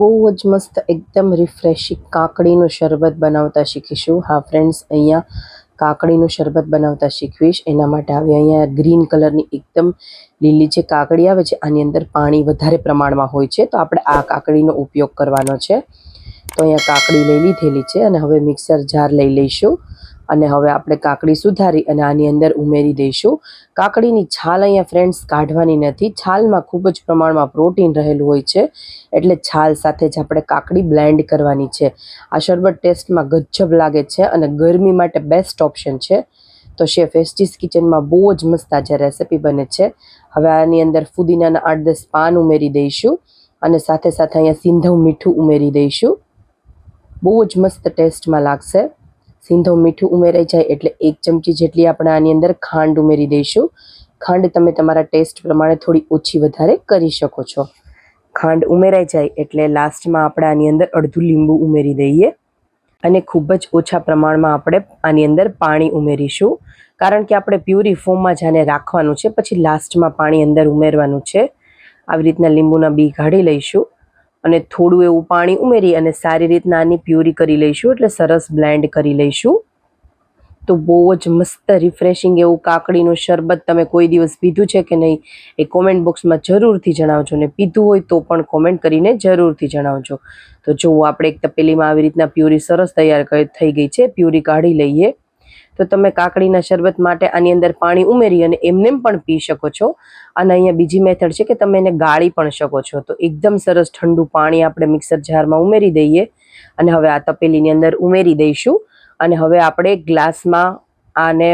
બહુ જ મસ્ત એકદમ રિફ્રેશિંગ કાકડીનું શરબત બનાવતા શીખીશું. હા ફ્રેન્ડ્સ, અહીંયા કાકડીનું શરબત બનાવતા શીખવીશ. એના માટે હવે અહીંયા ગ્રીન કલરની એકદમ લીલી જે કાકડી આવે છે, આની અંદર પાણી વધારે પ્રમાણમાં હોય છે, તો આપણે આ કાકડીનો ઉપયોગ કરવાનો છે. તો અહીંયા કાકડી લઈ લીધેલી છે અને હવે મિક્સર જાર લઈ લઈશું અને હવે આપણે કાકડી સુધારી અને આની અંદર ઉમેરી દઈશું. કાકડીની છાલ અહીંયા ફ્રેન્ડ્સ કાઢવાની નથી. છાલમાં ખૂબ જ પ્રમાણમાં પ્રોટીન રહેલું હોય છે, એટલે છાલ સાથે જ આપણે કાકડી બ્લેન્ડ કરવાની છે. આ શરબત ટેસ્ટમાં ગજબ લાગે છે અને ગરમી માટે બેસ્ટ ઓપ્શન છે. તો શેફ એસટીસ કિચનમાં બહુ જ મસ્ત આજે રેસિપી બને છે. હવે આની અંદર ફુદીનાના 8-10 પાન ઉમેરી દઈશું અને સાથે સાથે અહીંયા સિંધવ મીઠું ઉમેરી દઈશું. બહુ જ મસ્ત ટેસ્ટમાં લાગશે. સિંધવ મીઠું ઉમેરાઈ જાય એટલે 1 ચમચી જેટલી આપણે આની અંદર ખાંડ ઉમેરી દઈશું. ખાંડ તમે તમારા ટેસ્ટ પ્રમાણે થોડી ઓછી વધારે કરી શકો છો. ખાંડ ઉમેરાઈ જાય એટલે લાસ્ટમાં આપણે આની અંદર અડધું લીંબુ ઉમેરી દઈએ અને ખૂબ જ ઓછા પ્રમાણમાં આપણે આની અંદર પાણી ઉમેરીશું, કારણ કે આપણે પ્યુરી ફોર્મમાં જ આને રાખવાનું છે, પછી લાસ્ટમાં પાણી અંદર ઉમેરવાનું છે. આવી રીતના લીંબુના બી કાઢી લઈશું અને થોડું એવું પાણી ઉમેરી અને સારી રીતના આની પ્યુરી કરી લઈશું, એટલે સરસ બ્લેન્ડ કરી લઈશું. તો બહુ જ મસ્ત રિફ્રેશિંગ એવું કાકડીનું શરબત તમે કોઈ દિવસ પીધું છે કે નહીં એ કોમેન્ટ બોક્સમાં જરૂરથી જણાવજો, ને પીધું હોય તો પણ કોમેન્ટ કરીને જરૂરથી જણાવજો. તો જો આપણે એક તપેલીમાં આવી રીતના પ્યુરી સરસ તૈયાર થઈ ગઈ છે. પ્યુરી કાઢી લઈએ. તો તમે કાકડીના શરબત માટે આની અંદર પાણી ઉમેરી અને એમને પણ પી શકો છો. અને અહીંયા બીજી મેથડ છે કે તમે એને ગાળી પણ શકો છો. તો એકદમ સરસ ઠંડુ પાણી આપણે મિક્સર જારમાં ઉમેરી દઈએ અને હવે આ તપેલીની અંદર ઉમેરી દઈશું અને હવે આપણે ગ્લાસમાં આને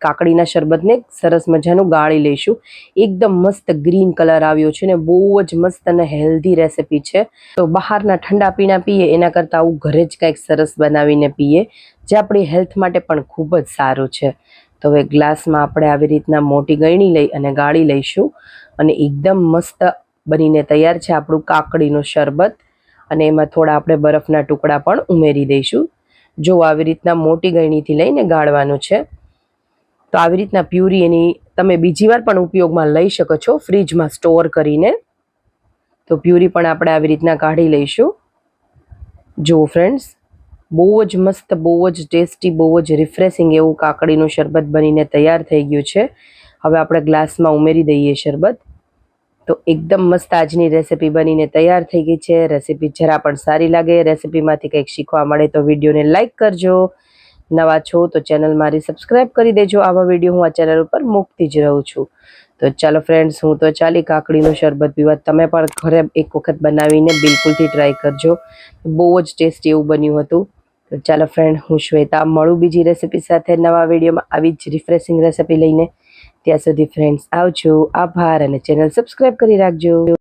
કાકડીના શરબતને સરસ મજાનું ગાળી લઈશું. એકદમ મસ્ત ગ્રીન કલર આવ્યો છે ને બહુ જ મસ્ત અને હેલ્ધી રેસિપી છે. તો બહારના ઠંડા પીણા પીએ એના કરતાં આવું ઘરે જ કંઈક સરસ બનાવીને પીએ, જે આપણી હેલ્થ માટે પણ ખૂબ જ સારું છે. તો હવે ગ્લાસમાં આપણે આવી રીતના મોટી ગળણી લઈ અને ગાળી લઈશું અને એકદમ મસ્ત બનીને તૈયાર છે આપણું કાકડીનું શરબત. અને એમાં થોડા આપણે બરફના ટુકડા પણ ઉમેરી દઈશું. જો આવી રીતના મોટી ગળણીથી લઈને ગાળવાનું છે. તો આવી રીતના પ્યુરી એની તમે બીજી વાર પણ ઉપયોગમાં લઈ શકો છો, ફ્રીજમાં સ્ટોર કરીને. તો પ્યુરી પણ આપણે આવી રીતના કાઢી લઈશું. જો ફ્રેન્ડ્સ, બહુ જ મસ્ત, બહુ જ ટેસ્ટી, બહુ જ રિફ્રેશિંગ એવું કાકડીનું શરબત બનીને તૈયાર થઈ ગયું છે. હવે આપણે ગ્લાસમાં ઉમેરી દઈએ શરબત. તો એકદમ મસ્ત આજની રેસિપી બનીને તૈયાર થઈ ગઈ છે. રેસિપી જરા પણ સારી લાગે, રેસિપીમાંથી કંઈક શીખવા મળે તો વિડીયોને લાઇક કરજો. નવા છો તો ચેનલ મારી સબસ્ક્રાઈબ કરી દેજો. આવા વિડીયો હું આ ચેનલ ઉપર મૂકતી જ રહું છું. તો ચાલો ફ્રેન્ડ્સ, હું તો ચાલી કાકડીનું શરબત પીવા. તમે પણ ઘરે એક વખત બનાવીને બિલકુલથી ટ્રાય કરજો. બહુ જ ટેસ્ટી એવું બન્યું હતું. તો ચાલો ફ્રેન્ડ, હું શ્વેતા મળું બીજી રેસિપી સાથે નવા વિડીયોમાં આવી જ રિફ્રેશિંગ રેસિપી લઈને. ત્યાં સુધી ફ્રેન્ડ્સ આવજો. આભાર અને ચેનલ સબસ્ક્રાઈબ કરી રાખજો.